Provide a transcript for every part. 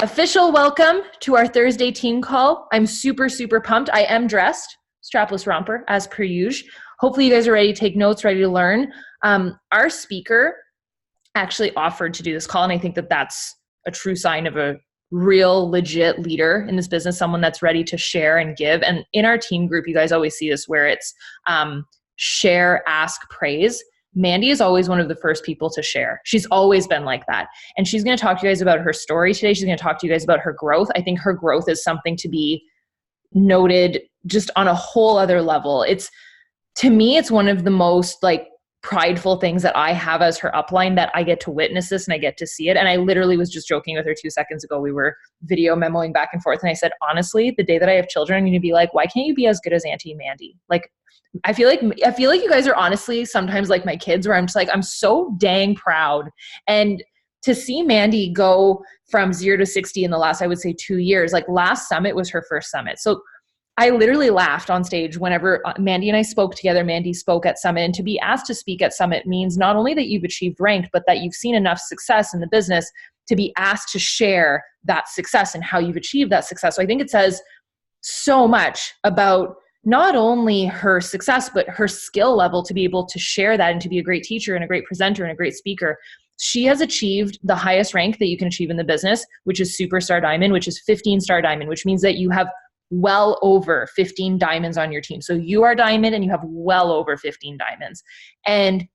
Official welcome to our Thursday team call. I'm super, super pumped. I am dressed, strapless romper, as per usual. Hopefully you guys are ready to take notes, ready to learn. Our speaker actually offered to do this call, and I think that that's a true sign of a real, legit leader in this business, someone that's ready to share and give. And in our team group, you guys always see this where it's share, ask, praise. Mandie is always one of the first people to share. She's always been like that. And she's going to talk to you guys about her story today. She's going to talk to you guys about her growth. I think her growth is something to be noted just on a whole other level. To me, it's one of the most prideful things that I have as her upline, that I get to witness this and I get to see it. And I literally was just joking with her 2 seconds ago. We were video memoing back and forth. And I said, honestly, the day that I have children, I'm going to be like, why can't you be as good as Auntie Mandie? I feel like you guys are honestly sometimes like my kids, where I'm just like, I'm so dang proud. And to see Mandie go from 0 to 60 in the last, I would say 2 years, last summit was her first summit. So I literally laughed on stage whenever Mandie and I spoke together. Mandie spoke at Summit, and to be asked to speak at Summit means not only that you've achieved rank, but that you've seen enough success in the business to be asked to share that success and how you've achieved that success. So I think it says so much about not only her success, but her skill level to be able to share that and to be a great teacher and a great presenter and a great speaker. She has achieved the highest rank that you can achieve in the business, which is Superstar Diamond, which is 15-star Diamond, which means that you have well over 15 diamonds on your team. So you are diamond and you have well over 15 diamonds. And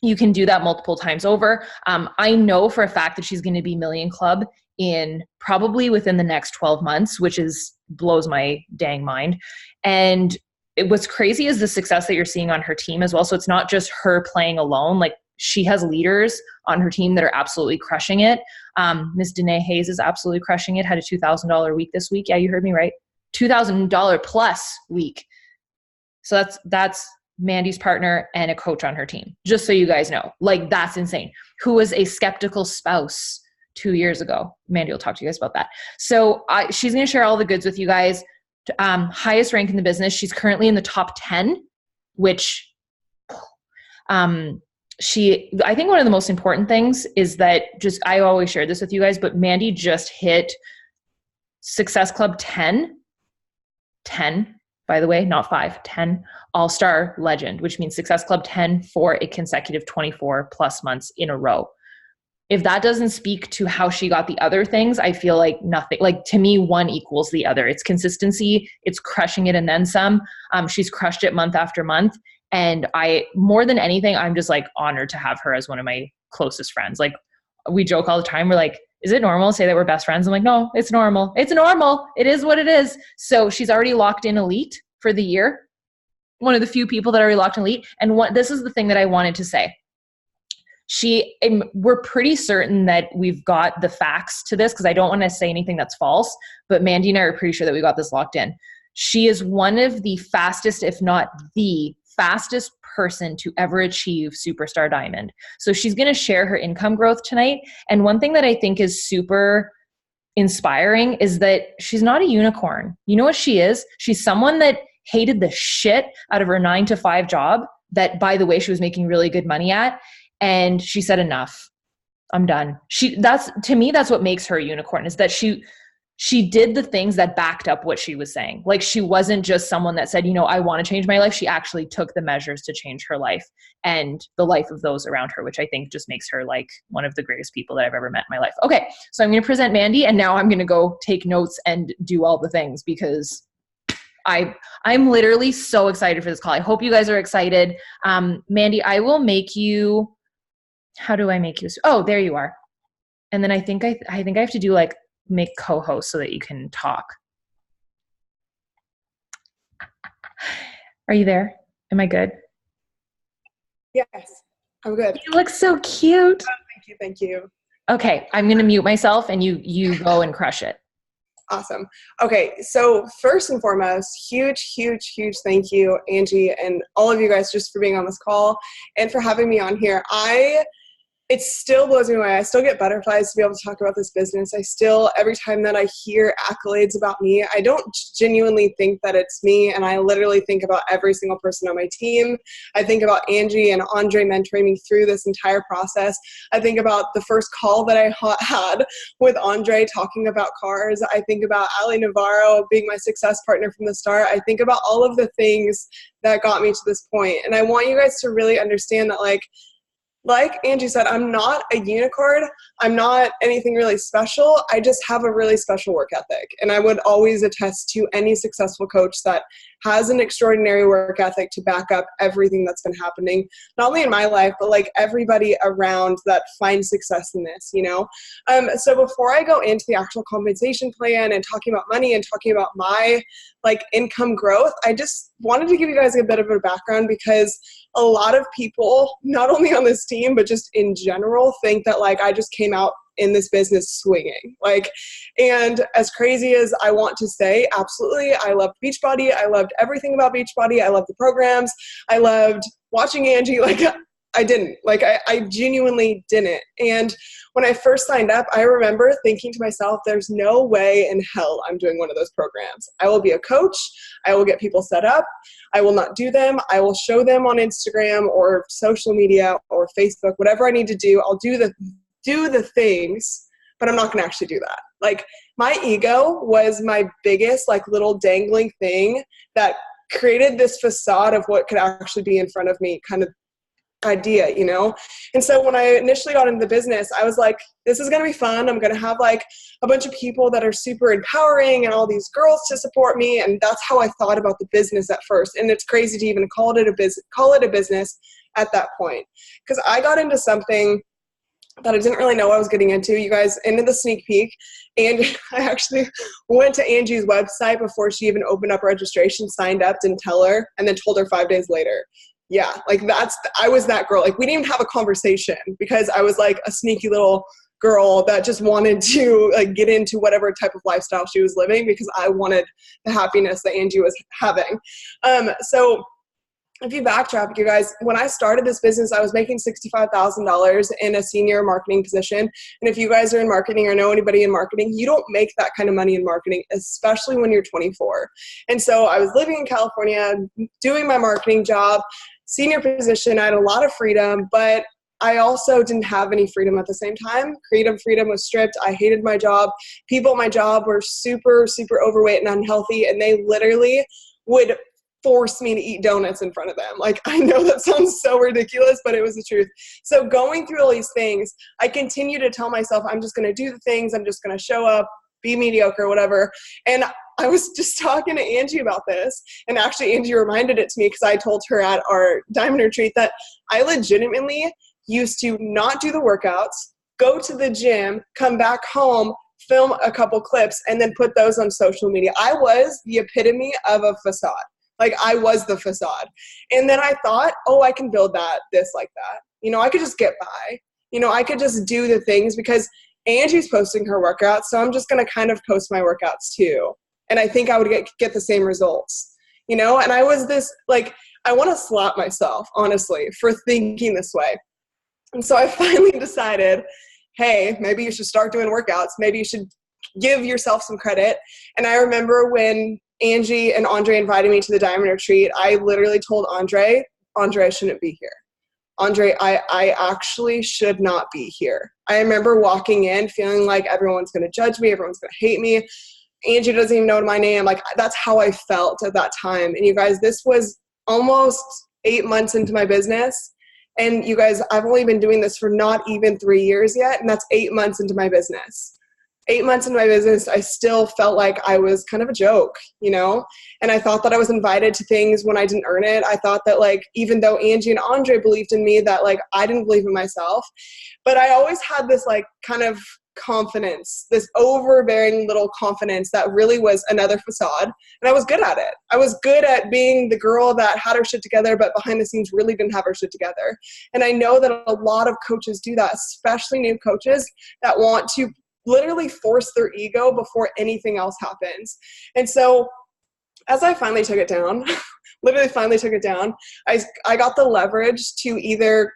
you can do that multiple times over. I know for a fact that she's going to be Million Club in probably within the next 12 months, which blows my dang mind. And what's crazy is the success that you're seeing on her team as well. So it's not just her playing alone. She has leaders on her team that are absolutely crushing it. Miss Danae Hayes is absolutely crushing it. Had a $2,000 week this week. Yeah, you heard me right. $2,000 plus week. So that's Mandie's partner and a coach on her team. Just so you guys know, that's insane. Who was a skeptical spouse 2 years ago. Mandie will talk to you guys about that. So she's going to share all the goods with you guys. Highest rank in the business. She's currently in the top 10, which I think one of the most important things is that I always share this with you guys, but Mandie just hit Success Club 10, by the way, not 5, 10 All-Star Legend, which means Success Club 10 for a consecutive 24 plus months in a row. If that doesn't speak to how she got the other things, I feel like nothing, to me, one equals the other. It's consistency, it's crushing it and then some. She's crushed it month after month. And more than anything, I'm just honored to have her as one of my closest friends. We joke all the time. We're like, is it normal to say that we're best friends? I'm like, no, it's normal. It's normal. It is what it is. So she's already locked in elite for the year. One of the few people that are already locked in elite. And this is the thing that I wanted to say. We're pretty certain that we've got the facts to this, because I don't want to say anything that's false, but Mandie and I are pretty sure that we got this locked in. She is one of the fastest, if not the fastest person to ever achieve Superstar Diamond. So she's going to share her income growth tonight. And one thing that I think is super inspiring is that she's not a unicorn. You know what she is? She's someone that hated the shit out of her 9-to-5 job that, by the way, she was making really good money at. And she said, enough, I'm done. To me, that's what makes her a unicorn, is that she did the things that backed up what she was saying. She wasn't just someone that said, I want to change my life. She actually took the measures to change her life and the life of those around her, which I think just makes her one of the greatest people that I've ever met in my life. Okay. So I'm going to present Mandie, and now I'm going to go take notes and do all the things, because I'm literally so excited for this call. I hope you guys are excited. Mandie, I will make you, how do I make you? Oh, there you are. And then I think I have to do make co-host so that you can talk. Are you there? Am I good? Yes, I'm good. You look so cute. Oh, thank you. Okay, I'm going to mute myself and you go and crush it. Awesome. Okay, so first and foremost, huge thank you, Angie, and all of you guys just for being on this call and for having me on here. it still blows me away. I still get butterflies to be able to talk about this business. I still, every time that I hear accolades about me, I don't genuinely think that it's me. And I literally think about every single person on my team. I think about Angie and Andre mentoring me through this entire process. I think about the first call that I had with Andre talking about cars. I think about Ali Navarro being my success partner from the start. I think about all of the things that got me to this point. And I want you guys to really understand that, like Angie said, I'm not a unicorn. I'm not anything really special. I just have a really special work ethic. And I would always attest to any successful coach that has an extraordinary work ethic to back up everything that's been happening, not only in my life, but like everybody around that finds success in this, you know? So before I go into the actual compensation plan and talking about money and talking about my like income growth, I just wanted to give you guys a bit of a background, because a lot of people, not only on this team, but just in general, think that like I just came out in this business swinging. And as crazy as I want to say, absolutely, I loved Beachbody. I loved everything about Beachbody. I loved the programs. I loved watching Angie. I didn't. I genuinely didn't. And when I first signed up, I remember thinking to myself, there's no way in hell I'm doing one of those programs. I will be a coach. I will get people set up. I will not do them. I will show them on Instagram or social media or Facebook, whatever I need to do. I'll do the things, but I'm not going to actually do that. My ego was my biggest little dangling thing that created this facade of what could actually be in front of me kind of idea, you know? And so when I initially got into the business, I was like, this is going to be fun. I'm going to have a bunch of people that are super empowering and all these girls to support me. And that's how I thought about the business at first. And it's crazy to even call it a business at that point, because I got into something that I didn't really know I was getting into, you guys, into the sneak peek. And I actually went to Angie's website before she even opened up registration, signed up, didn't tell her, and then told her 5 days later. Yeah, I was that girl. We didn't even have a conversation, because I was a sneaky little girl that just wanted to get into whatever type of lifestyle she was living, because I wanted the happiness that Angie was having. So if you backtrack, you guys, when I started this business, I was making $65,000 in a senior marketing position. And if you guys are in marketing or know anybody in marketing, you don't make that kind of money in marketing, especially when you're 24. And so I was living in California, doing my marketing job, senior position. I had a lot of freedom, but I also didn't have any freedom at the same time. Creative freedom was stripped. I hated my job. People at my job were super, super overweight and unhealthy, and they literally would force me to eat donuts in front of them. I know that sounds so ridiculous, but it was the truth. So going through all these things, I continue to tell myself, I'm just going to do the things. I'm just going to show up, be mediocre, whatever. And I was just talking to Angie about this, and actually Angie reminded it to me, because I told her at our diamond retreat that I legitimately used to not do the workouts, go to the gym, come back home, film a couple clips, and then put those on social media. I was the epitome of a facade. I was the facade. And then I thought, oh, I can build this like that. I could just get by. I could just do the things, because Angie's posting her workouts, so I'm just going to kind of post my workouts too. And I think I would get the same results, And I was this, I want to slap myself, honestly, for thinking this way. And so I finally decided, hey, maybe you should start doing workouts. Maybe you should give yourself some credit. And I remember when Angie and Andre invited me to the diamond retreat, I literally told Andre, I shouldn't be here. Andre, I actually should not be here. I remember walking in feeling like everyone's going to judge me. Everyone's going to hate me. Angie doesn't even know my name. That's how I felt at that time. And you guys, this was almost 8 months into my business. And you guys, I've only been doing this for not even 3 years yet. And that's 8 months into my business. 8 months into my business, I still felt like I was kind of a joke, And I thought that I was invited to things when I didn't earn it. I thought that even though Angie and Andre believed in me, that I didn't believe in myself. But I always had this kind of confidence, this overbearing little confidence that really was another facade. And I was good at it. I was good at being the girl that had her shit together, but behind the scenes really didn't have her shit together. And I know that a lot of coaches do that, especially new coaches that want to literally force their ego before anything else happens. And so as I finally took it down, I got the leverage to either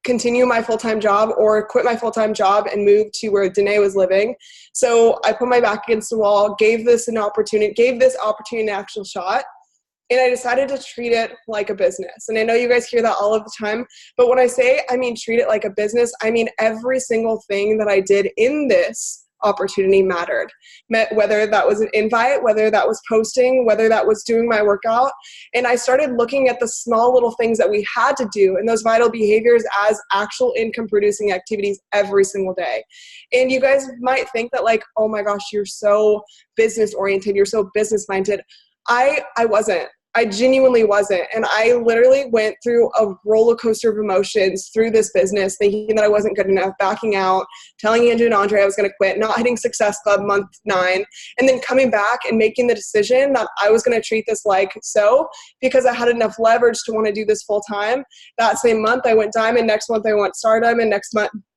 continue my full-time job or quit my full-time job and move to where Danae was living. So I put my back against the wall, gave this opportunity an actual shot. And I decided to treat it like a business. And I know you guys hear that all of the time, but when I say, I mean, treat it like a business, I mean, every single thing that I did in this opportunity mattered. Whether that was an invite, whether that was posting, whether that was doing my workout. And I started looking at the small little things that we had to do and those vital behaviors as actual income producing activities every single day. And you guys might think that like, oh my gosh, you're so business oriented, you're so business minded. I wasn't. I genuinely wasn't. And I literally went through a roller coaster of emotions through this business, thinking that I wasn't good enough, backing out, telling Andrew and Andre I was going to quit, not hitting Success Club month 9, and then coming back and making the decision that I was going to treat this like so, because I had enough leverage to want to do this full time. That same month I went Diamond, next month I went Stardom, and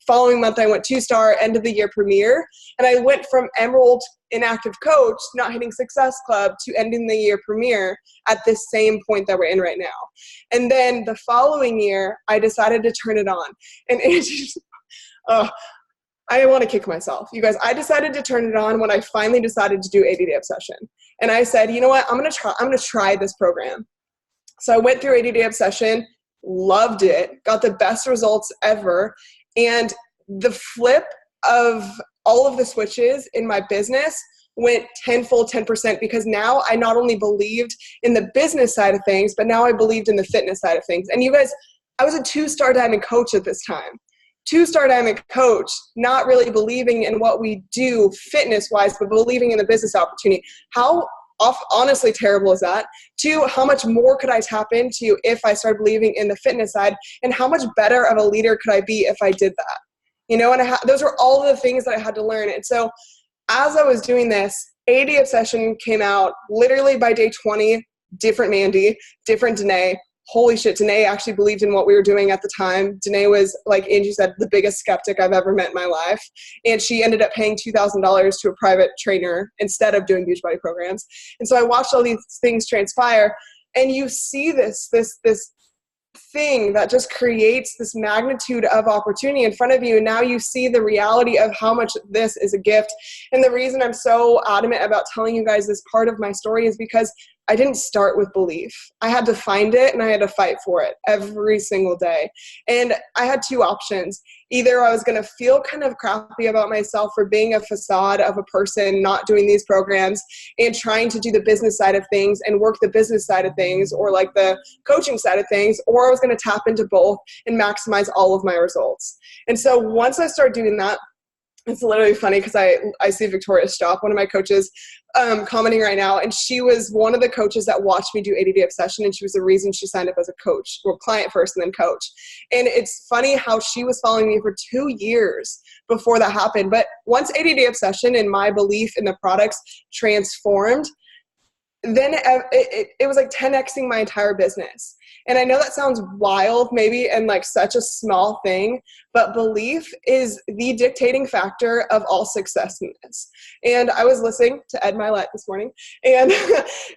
following month I went 2-star, end of the year premier. And I went from Emerald inactive coach, not hitting Success Club, to ending the year premier at this same point that we're in right now. And then the following year, I decided to turn it on. And I want to kick myself. You guys, I decided to turn it on when I finally decided to do 80-day obsession. And I said, you know what, I'm going to try this program. So I went through 80-day obsession, loved it, got the best results ever. And the flip of all of the switches in my business went tenfold, 10%, because now I not only believed in the business side of things, but now I believed in the fitness side of things. And you guys, I was a 2-star Diamond coach at this time. 2-star Diamond coach, not really believing in what we do fitness-wise, but believing in the business opportunity. How honestly terrible is that? 2, how much more could I tap into if I started believing in the fitness side? And how much better of a leader could I be if I did that? You know, and those were all the things that I had to learn. And so as I was doing this, 80 Obsession came out literally by day 20, different Mandie, different Danae. Holy shit, Danae actually believed in what we were doing at the time. Danae was, like Angie said, the biggest skeptic I've ever met in my life. And she ended up paying $2,000 to a private trainer instead of doing Beachbody programs. And so I watched all these things transpire, and you see this thing that just creates this magnitude of opportunity in front of you. And now you see the reality of how much this is a gift. And the reason I'm so adamant about telling you guys this part of my story is because I didn't start with belief. I had to find it and I had to fight for it every single day. And I had 2 options. Either I was going to feel kind of crappy about myself for being a facade of a person not doing these programs and trying to do the business side of things and work the business side of things, or like the coaching side of things, or I was going to tap into both and maximize all of my results. And so once I started doing that, it's literally funny because I see Victoria Stop, one of my coaches, commenting right now, and she was one of the coaches that watched me do 80-day obsession, and she was the reason she signed up as a coach, or client first and then coach. And it's funny how she was following me for 2 years before that happened. But once 80-day obsession and my belief in the products transformed, then it was like 10xing my entire business. And I know that sounds wild maybe and like such a small thing, but belief is the dictating factor of all success in this. And I was listening to Ed Milet this morning, and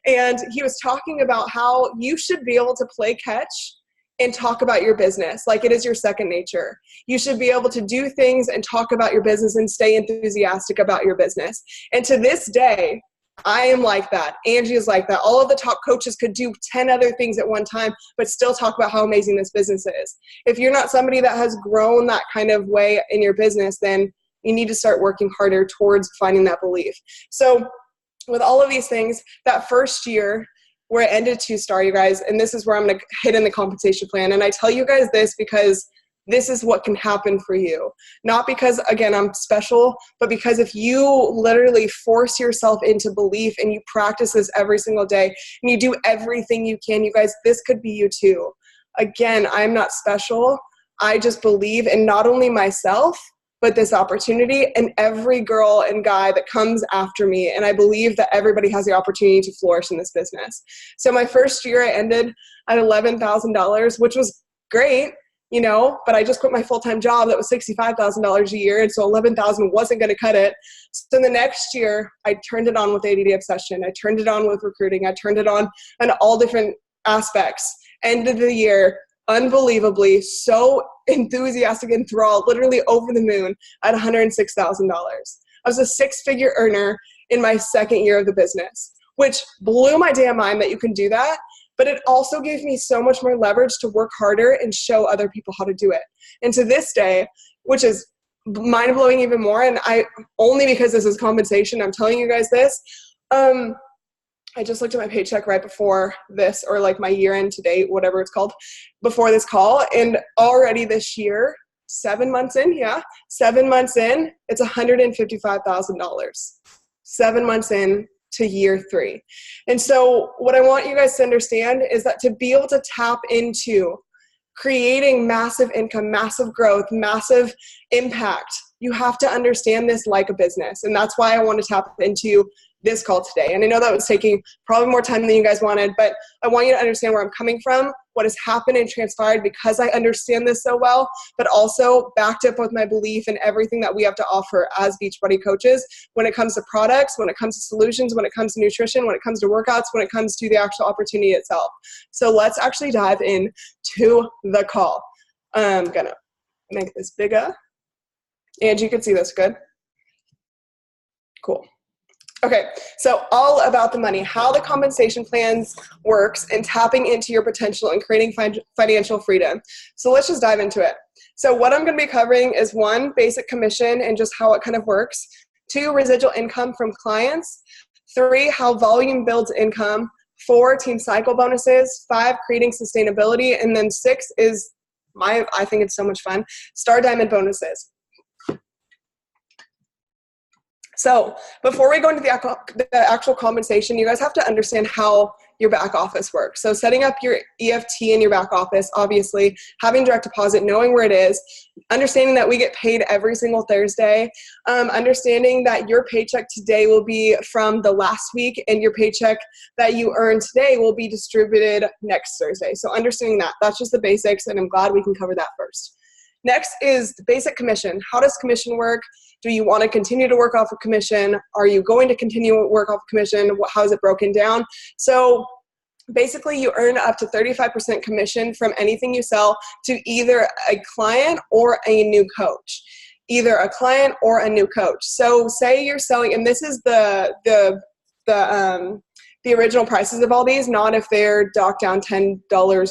and he was talking about how you should be able to play catch and talk about your business like it is your second nature. You should be able to do things and talk about your business and stay enthusiastic about your business. And to this day, I am like that. Angie is like that. All of the top coaches could do 10 other things at one time, but still talk about how amazing this business is. If you're not somebody that has grown that kind of way in your business, then you need to start working harder towards finding that belief. So with all of these things, that first year where it ended 2-star, you guys, and this is where I'm going to hit in the compensation plan. And I tell you guys this because this is what can happen for you. Not because, again, I'm special, but because if you literally force yourself into belief and you practice this every single day and you do everything you can, you guys, this could be you too. Again, I'm not special. I just believe in not only myself, but this opportunity and every girl and guy that comes after me. And I believe that everybody has the opportunity to flourish in this business. So my first year, I ended at $11,000, which was great. You know, but I just quit my full-time job that was $65,000 a year. And so 11,000 wasn't going to cut it. So the next year I turned it on with 80-day obsession. I turned it on with recruiting. I turned it on all different aspects. End of the year, unbelievably so enthusiastic and enthralled, literally over the moon at $106,000. I was a six-figure earner in my second year of the business, which blew my damn mind that you can do that. But it also gave me so much more leverage to work harder and show other people how to do it. And to this day, which is mind-blowing even more, and I only because this is compensation, I'm telling you guys this, I just looked at my paycheck right before this, or like my year-end to date, whatever it's called, before this call, and already this year, 7 months in, it's $155,000. 7 months in to year 3. And so what I want you guys to understand is that to be able to tap into creating massive income, massive growth, massive impact, you have to understand this like a business. And that's why I want to tap into this call today. And I know that was taking probably more time than you guys wanted, but I want you to understand where I'm coming from, what has happened and transpired because I understand this so well, but also backed up with my belief in everything that we have to offer as Beachbody coaches when it comes to products, when it comes to solutions, when it comes to nutrition, when it comes to workouts, when it comes to the actual opportunity itself. So let's actually dive in to the call. I'm gonna make this bigger. And you can see this good. Cool. Okay, so all about the money, how the compensation plans works and tapping into your potential and creating financial freedom. So let's just dive into it. So what I'm going to be covering is 1, basic commission and just how it kind of works. 2, residual income from clients. 3, how volume builds income. 4, team cycle bonuses. 5, creating sustainability. And then 6 is I think it's so much fun, Star Diamond bonuses. So before we go into the actual compensation, you guys have to understand how your back office works. So setting up your EFT in your back office, obviously, having direct deposit, knowing where it is, understanding that we get paid every single Thursday, understanding that your paycheck today will be from the last week and your paycheck that you earn today will be distributed next Thursday. So understanding that, that's just the basics, and I'm glad we can cover that first. Next is the basic commission. How does commission work? Do you want to continue to work off of commission? Are you going to continue to work off of commission? How is it broken down? So basically you earn up to 35% commission from anything you sell to either a client or a new coach. Either a client or a new coach. So say you're selling, and this is the original prices of all these, not if they're docked down $10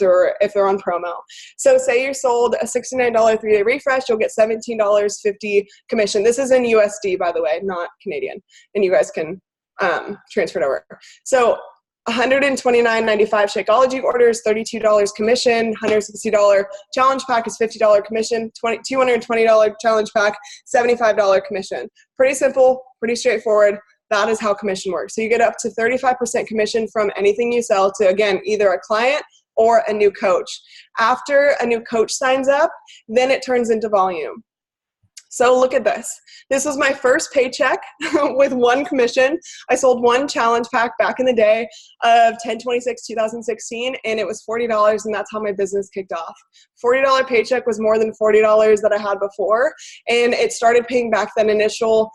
or if they're on promo. So say you sold a $69 3-day refresh, you'll get $17.50 commission. This is in USD, by the way, not Canadian. And you guys can transfer it over. So $129.95 Shakeology orders, $32 commission, $160 challenge pack is $50 commission, $220 challenge pack, $75 commission. Pretty simple, pretty straightforward. That is how commission works. So you get up to 35% commission from anything you sell to, again, either a client or a new coach. After a new coach signs up, then it turns into volume. So look at this. This was my first paycheck with 1 commission. I sold 1 challenge pack back in the day of 10/26/2016, and it was $40, and that's how my business kicked off. $40 paycheck was more than $40 that I had before, and it started paying back that initial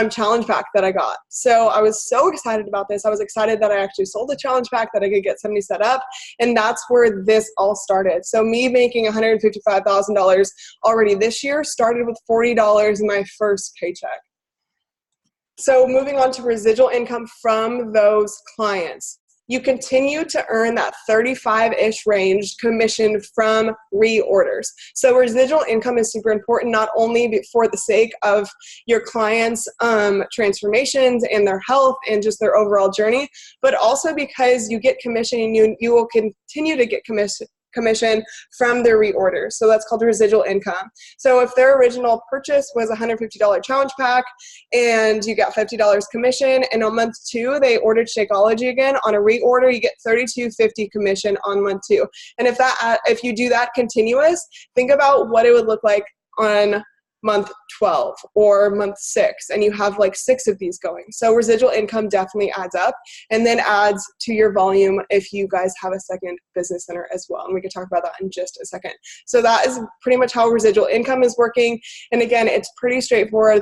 challenge pack that I got. So I was so excited about this. I was excited that I actually sold the challenge pack, that I could get somebody set up, and that's where this all started. So me making $155,000 already this year started with $40 in my first paycheck. So moving on to residual income from those clients. You continue to earn that 35-ish range commission from reorders. So residual income is super important, not only for the sake of your clients' transformations and their health and just their overall journey, but also because you get commission and you will continue to get commission from their reorders. So that's called residual income. So if their original purchase was a $150 challenge pack and you got $50 commission, and on month 2 they ordered Shakeology again, on a reorder you get $32.50 commission on month 2. And if you do that continuous, think about what it would look like on month 12 or month 6, and you have like 6 of these going. So residual income definitely adds up, and then adds to your volume if you guys have a second business center as well. And we can talk about that in just a second. So that is pretty much how residual income is working. And again, it's pretty straightforward.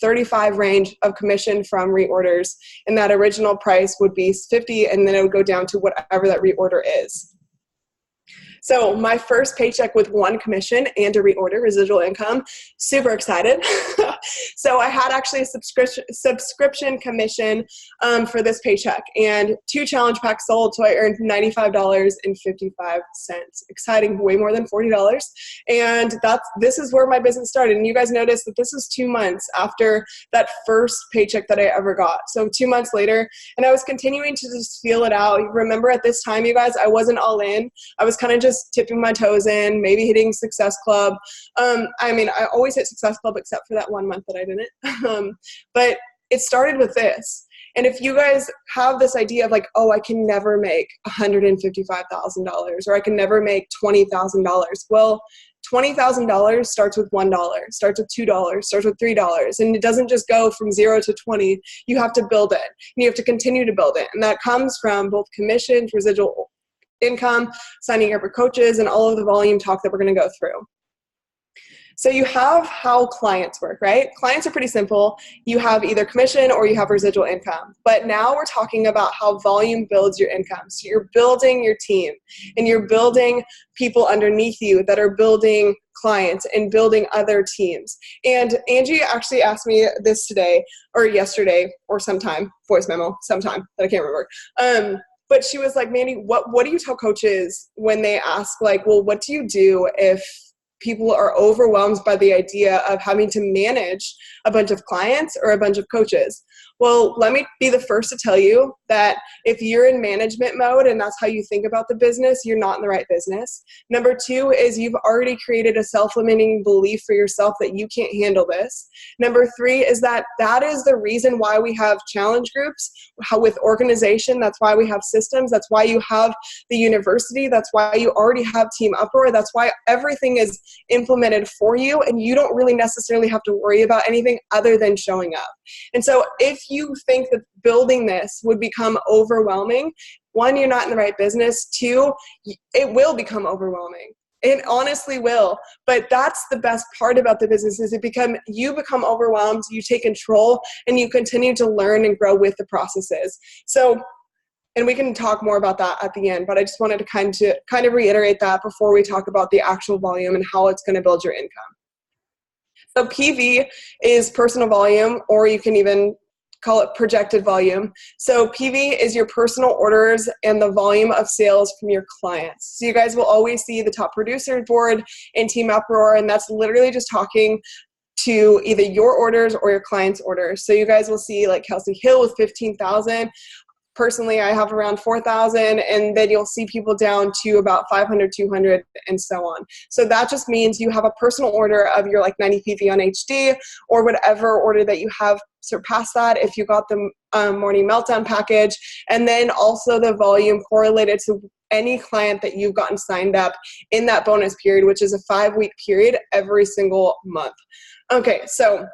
35 range of commission from reorders, and that original price would be $50, and then it would go down to whatever that reorder is. So my first paycheck with one commission and a reorder residual income, super excited. So I had actually a subscription commission for this paycheck and 2 challenge packs sold. So I earned $95.55. Exciting, way more than $40. And this is where my business started. And you guys notice that this is 2 months after that first paycheck that I ever got. So 2 months later, and I was continuing to just feel it out. Remember at this time, you guys, I wasn't all in. I was kind of just tipping my toes in, maybe hitting Success Club. I always hit Success Club except for that 1 month that I didn't. But it started with this. And if you guys have this idea of like, oh, I can never make $155,000 or I can never make $20,000. Well, $20,000 starts with $1, starts with $2, starts with $3. And it doesn't just go from 0 to 20. You have to build it. And you have to continue to build it. And that comes from both commissions, residual income, signing up for coaches, and all of the volume talk that we're going to go through. So you have how clients work, right? Clients are pretty simple. You have either commission or you have residual income. But now we're talking about how volume builds your income. So you're building your team and you're building people underneath you that are building clients and building other teams. And Angie actually asked me this today or yesterday or sometime, voice memo, sometime that I can't remember. But she was like, Mandie, what do you tell coaches when they ask like, well, what do you do if people are overwhelmed by the idea of having to manage a bunch of clients or a bunch of coaches? Well, let me be the first to tell you that if you're in management mode and that's how you think about the business, you're not in the right business. Number 2 is you've already created a self-limiting belief for yourself that you can't handle this. Number 3 is that is the reason why we have challenge groups with organization. That's why we have systems. That's why you have the university. That's why you already have Team Uproar. That's why everything is implemented for you and you don't really necessarily have to worry about anything other than showing up. And so if you think that building this would become overwhelming, 1, you're not in the right business. 2, it will become overwhelming. It honestly will. But that's the best part about the business is you become overwhelmed, you take control, and you continue to learn and grow with the processes. So, and we can talk more about that at the end, but I just wanted to kind of reiterate that before we talk about the actual volume and how it's going to build your income. So PV is personal volume, or you can even call it projected volume. So PV is your personal orders and the volume of sales from your clients. So you guys will always see the top producer board in Team Uproar, and that's literally just talking to either your orders or your clients' orders. So you guys will see like Kelsey Hill with 15,000. Personally, I have around 4,000, and then you'll see people down to about 500, 200, and so on. So that just means you have a personal order of your like 90 PV on HD or whatever order that you have surpassed that if you got the morning meltdown package, and then also the volume correlated to any client that you've gotten signed up in that bonus period, which is a 5-week period every single month. Okay, so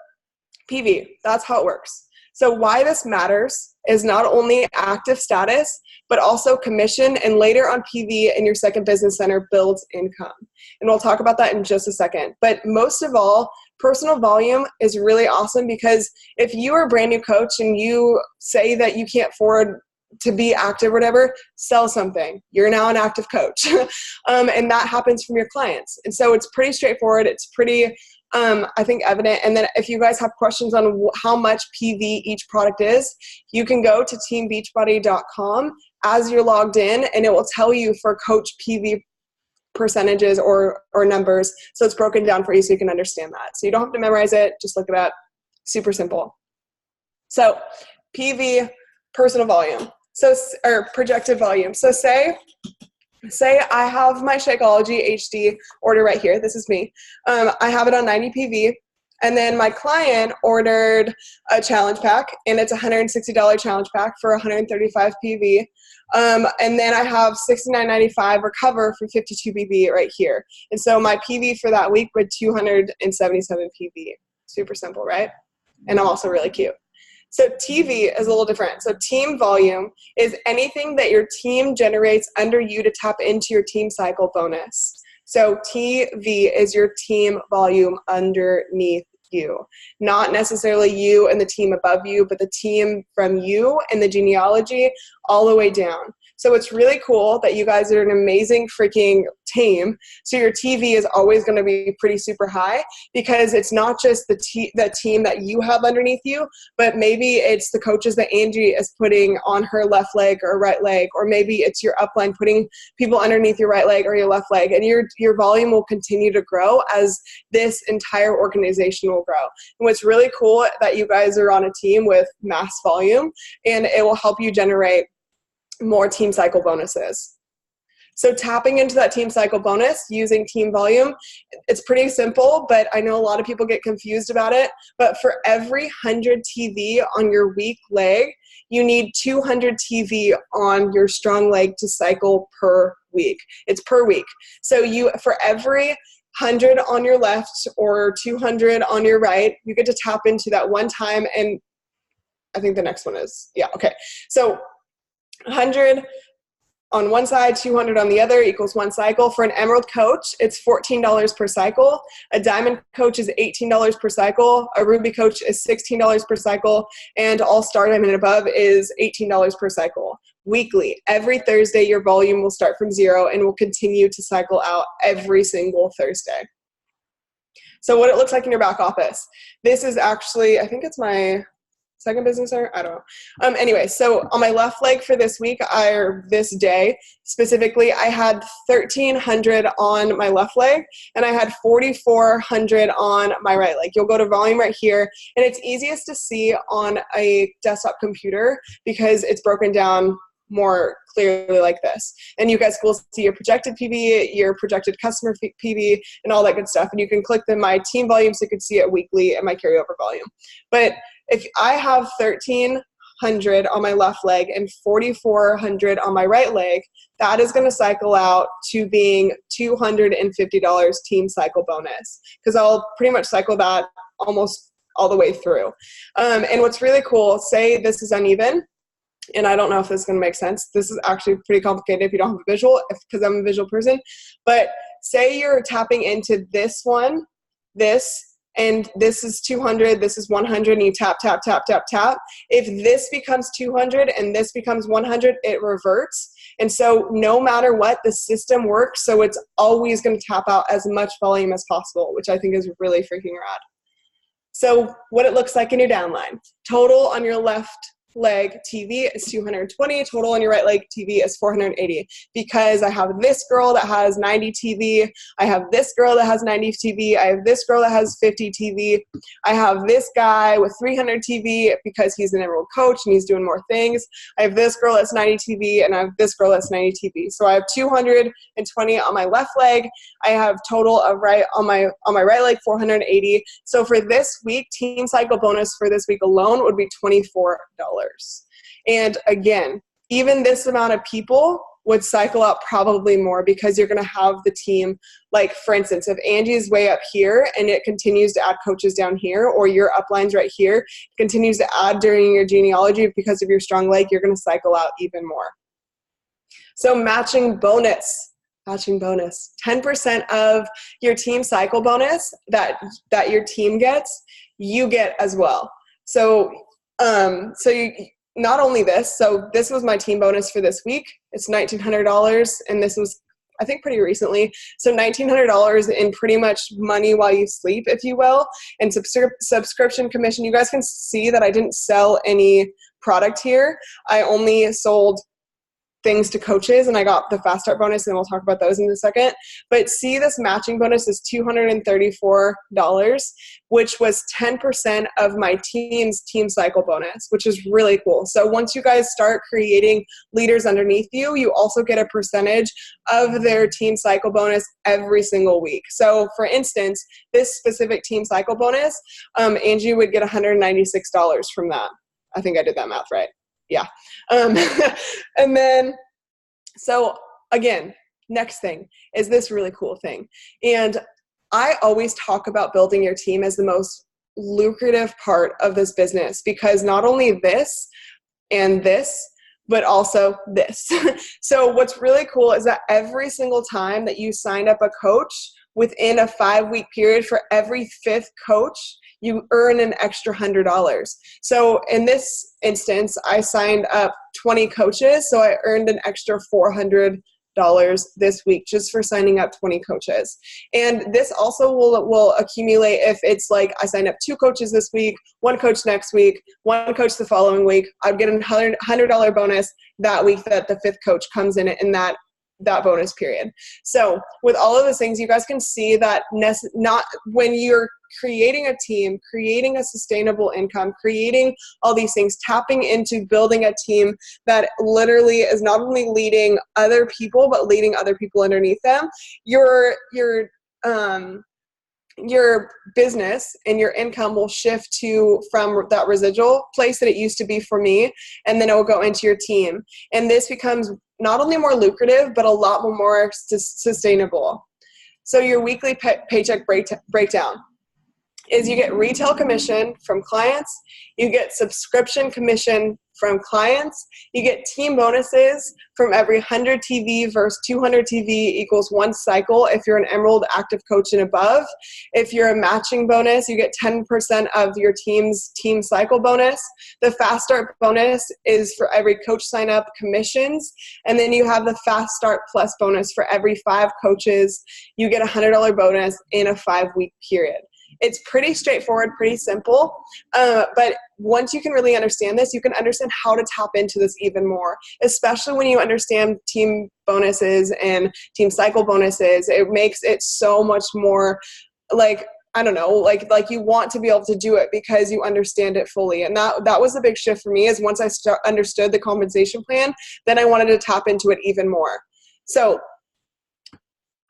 PV, that's how it works. So why this matters is not only active status, but also commission, and later on PV in your second business center builds income. And we'll talk about that in just a second. But most of all, personal volume is really awesome because if you are a brand new coach and you say that you can't afford to be active or whatever, sell something. You're now an active coach. And that happens from your clients. And so it's pretty straightforward. It's pretty I think evident. And then if you guys have questions on how much PV each product is, you can go to teambeachbody.com as you're logged in, and it will tell you for coach PV percentages or numbers. So it's broken down for you so you can understand that. So you don't have to memorize it. Just look it up. Super simple. So PV, personal volume. Or projected volume. So say I have my Shakeology HD order right here. This is me. I have it on 90 PV. And then my client ordered a challenge pack, and it's a $160 challenge pack for 135 PV. And then I have $69.95 recover for 52 PV right here. And so my PV for that week was 277 PV. Super simple, right? And I'm also really cute. So TV is a little different. So team volume is anything that your team generates under you to tap into your team cycle bonus. So TV is your team volume underneath you. Not necessarily you and the team above you, but the team from you and the genealogy all the way down. So it's really cool that you guys are an amazing freaking team. So your TV is always going to be pretty super high, because it's not just the team that you have underneath you, but maybe it's the coaches that Angie is putting on her left leg or right leg, or maybe it's your upline putting people underneath your right leg or your left leg, and your volume will continue to grow as this entire organization will grow. And what's really cool that you guys are on a team with mass volume, and it will help you generate more team cycle bonuses. So tapping into that team cycle bonus using team volume, it's pretty simple, but I know a lot of people get confused about it. But for every 100 TV on your weak leg, you need 200 TV on your strong leg to cycle per week. It's per week. So for every 100 on your left or 200 on your right, you get to tap into that one time. And I think the next one is, yeah, okay. So 100 on one side, 200 on the other equals one cycle. For an Emerald coach, it's $14 per cycle. A Diamond coach is $18 per cycle. A Ruby coach is $16 per cycle. And All-Star Diamond and above is $18 per cycle. Weekly, every Thursday, your volume will start from 0 and will continue to cycle out every single Thursday. So what it looks like in your back office. This is actually, I think it's my second business owner, I don't know. Anyway, so on my left leg for this week, or this day specifically, I had 1,300 on my left leg, and I had 4,400 on my right leg. You'll go to volume right here, and it's easiest to see on a desktop computer because it's broken down more clearly like this. And you guys will see your projected PV, your projected customer PV, and all that good stuff. And you can click my team volume so you can see it weekly and my carryover volume. But if I have 1,300 on my left leg and 4,400 on my right leg, that is going to cycle out to being $250 team cycle bonus, because I'll pretty much cycle that almost all the way through. And what's really cool, say this is uneven, and I don't know if this is going to make sense. This is actually pretty complicated if you don't have a visual, because I'm a visual person. But say you're tapping into this one, and this is 200, this is 100, and you tap, tap, tap, tap, tap. If this becomes 200 and this becomes 100, it reverts. And so no matter what, the system works, so it's always going to tap out as much volume as possible, which I think is really freaking rad. So what it looks like in your downline. Total on your left leg TV is 220, total on your right leg TV is 480, because I have this girl that has 90 TV, I have this girl that has 90 TV, I have this girl that has 50 TV, I have this guy with 300 TV because he's an Emerald coach and he's doing more things, I have this girl that's 90 TV, and I have this girl that's 90 TV. So I have 220 on my left leg, I have total of on my right leg 480. So for this week, team cycle bonus for this week alone would be $24. And again, even this amount of people would cycle out probably more, because you're going to have the team, like for instance, if Angie's way up here and it continues to add coaches down here, or your uplines right here continues to add during your genealogy because of your strong leg, you're going to cycle out even more. So matching bonus, 10% of your team cycle bonus that your team gets, you get as well. So you not only this, so this was my team bonus for this week. It's $1,900, and this was, I think, pretty recently. So $1,900 in pretty much money while you sleep, if you will, and subscription commission. You guys can see that I didn't sell any product here. I only sold things to coaches, and I got the fast start bonus, and we'll talk about those in a second. But see, this matching bonus is $234, which was 10% of my team's team cycle bonus, which is really cool. So once you guys start creating leaders underneath you, you also get a percentage of their team cycle bonus every single week. So for instance, this specific team cycle bonus, Angie would get $196 from that. I think I did that math right. Yeah. And then, so again, next thing is this really cool thing. And I always talk about building your team as the most lucrative part of this business, because not only this and this, but also this. So what's really cool is that every single time that you sign up a coach, within a 5-week period, for every 5th coach, you earn an extra $100. So in this instance, I signed up 20 coaches, so I earned an extra $400 this week just for signing up 20 coaches. And this also will accumulate if it's like I signed up 2 coaches this week, 1 coach next week, 1 coach the following week. I'd get a $100 bonus that week that the 5th coach comes in that bonus period. So with all of those things, you guys can see that not when you're creating a team, creating a sustainable income, creating all these things, tapping into building a team that literally is not only leading other people, but leading other people underneath them, your business and your income will shift from that residual place that it used to be for me, and then it will go into your team. And this becomes not only more lucrative, but a lot more sustainable. So your weekly paycheck breakdown is you get retail commission from clients, you get subscription commission from clients, you get team bonuses from every 100 TV versus 200 TV equals 1 cycle if you're an Emerald active coach and above. If you're a matching bonus, you get 10% of your team's team cycle bonus. The Fast Start bonus is for every coach sign up commissions. And then you have the Fast Start Plus bonus for every 5 coaches. You get a $100 bonus in a 5-week period. It's pretty straightforward, pretty simple, but once you can really understand this, you can understand how to tap into this even more, especially when you understand team bonuses and team cycle bonuses. It makes it so much more like, I don't know, like you want to be able to do it because you understand it fully. And that was a big shift for me, is once I understood the compensation plan, then I wanted to tap into it even more. So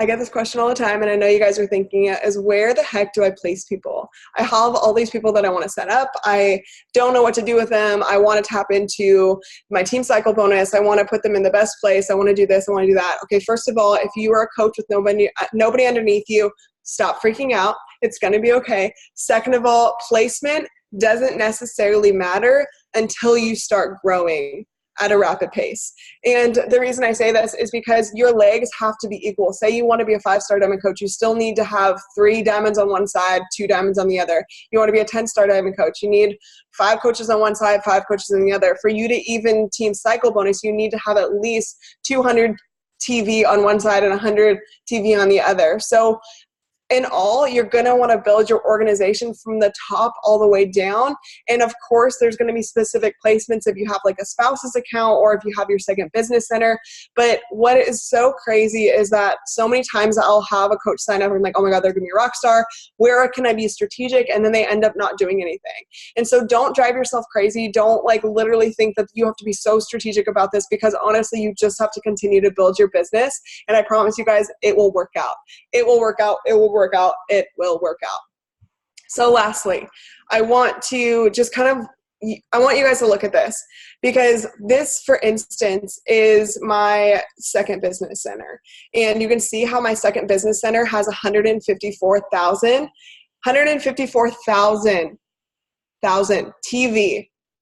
I get this question all the time, and I know you guys are thinking it, is where the heck do I place people? I have all these people that I want to set up. I don't know what to do with them. I want to tap into my team cycle bonus. I want to put them in the best place. I want to do this. I want to do that. Okay, first of all, if you are a coach with nobody underneath you, stop freaking out. It's going to be okay. Second of all, placement doesn't necessarily matter until you start growing at a rapid pace. And the reason I say this is because your legs have to be equal. Say you want to be a 5-star diamond coach, you still need to have 3 diamonds on one side, 2 diamonds on the other. You want to be a 10-star diamond coach, you need 5 coaches on one side, 5 coaches on the other. For you to even team cycle bonus, you need to have at least 200 TV on one side and 100 TV on the other. So in all, you're going to want to build your organization from the top all the way down. And of course, there's going to be specific placements if you have like a spouse's account or if you have your second business center. But what is so crazy is that so many times I'll have a coach sign up and I'm like, oh my God, they're going to be a rock star. Where can I be strategic? And then they end up not doing anything. And so don't drive yourself crazy. Don't like literally think that you have to be so strategic about this, because honestly, you just have to continue to build your business. And I promise you guys, it will work out. It will work out. It will work out. It will work out. So lastly, I want you guys to look at this, because this, for instance, is my second business center. And you can see how my second business center has 154,000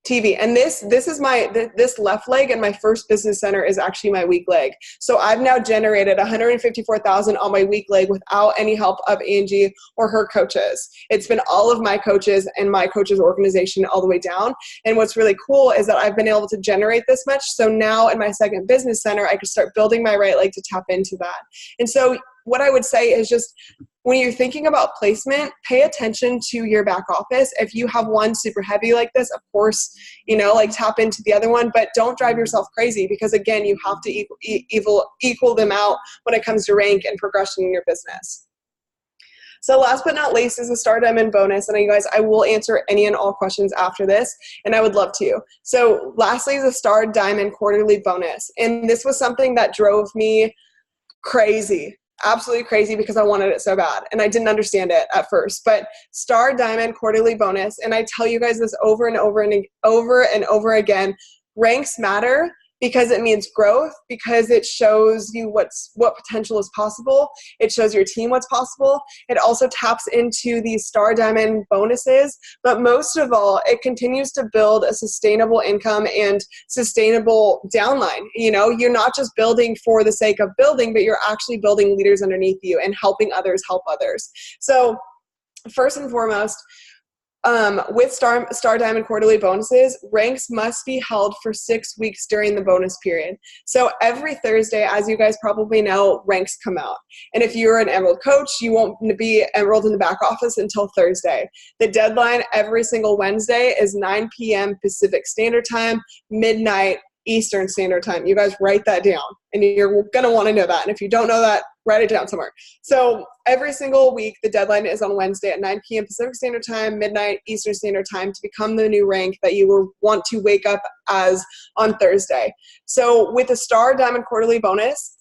TV. And this is this left leg, and my first business center is actually my weak leg. So I've now generated 154,000 on my weak leg without any help of Angie or her coaches. It's been all of my coaches and my coaches organization all the way down. And what's really cool is that I've been able to generate this much. So now in my second business center, I can start building my right leg to tap into that. And so what I would say is just, when you're thinking about placement, pay attention to your back office. If you have one super heavy like this, of course, tap into the other one, but don't drive yourself crazy, because again, you have to equal them out when it comes to rank and progression in your business. So last but not least is the Star Diamond bonus. And you guys, I will answer any and all questions after this, and I would love to. So lastly is the Star Diamond quarterly bonus. And this was something that drove me crazy. Absolutely crazy, because I wanted it so bad and I didn't understand it at first. But Star Diamond quarterly bonus, and I tell you guys this over and over and over again, ranks matter because it means growth, because it shows you what potential is possible. It shows your team what's possible. It also taps into these Star Diamond bonuses, but most of all, it continues to build a sustainable income and sustainable downline. You're not just building for the sake of building, but you're actually building leaders underneath you and helping others help others. So first and foremost, With Star Diamond quarterly bonuses, ranks must be held for 6 weeks during the bonus period. So every Thursday, as you guys probably know, ranks come out. And if you're an Emerald coach, you won't be enrolled in the back office until Thursday. The deadline every single Wednesday is 9 p.m. Pacific Standard Time, midnight Eastern Standard Time. You guys write that down, and you're going to want to know that. And if you don't know that, write it down somewhere. So every single week, the deadline is on Wednesday at 9 p.m. Pacific Standard Time, midnight Eastern Standard Time, to become the new rank that you will want to wake up as on Thursday. So with the Star Diamond quarterly bonus,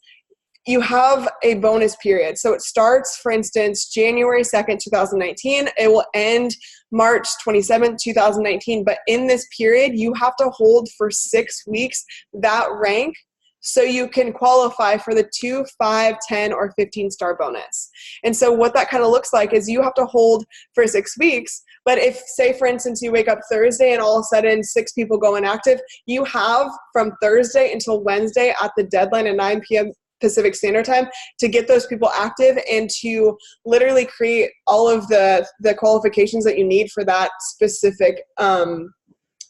you have a bonus period. So it starts, for instance, January 2nd, 2019. It will end March 27th, 2019. But in this period, you have to hold for 6 weeks that rank so you can qualify for the 2, 5, 10, or 15-star bonus. And so what that kind of looks like is you have to hold for 6 weeks. But if, say, for instance, you wake up Thursday and all of a sudden 6 people go inactive, you have from Thursday until Wednesday at the deadline at 9 p.m. Pacific Standard Time to get those people active and to literally create all of the qualifications that you need for that specific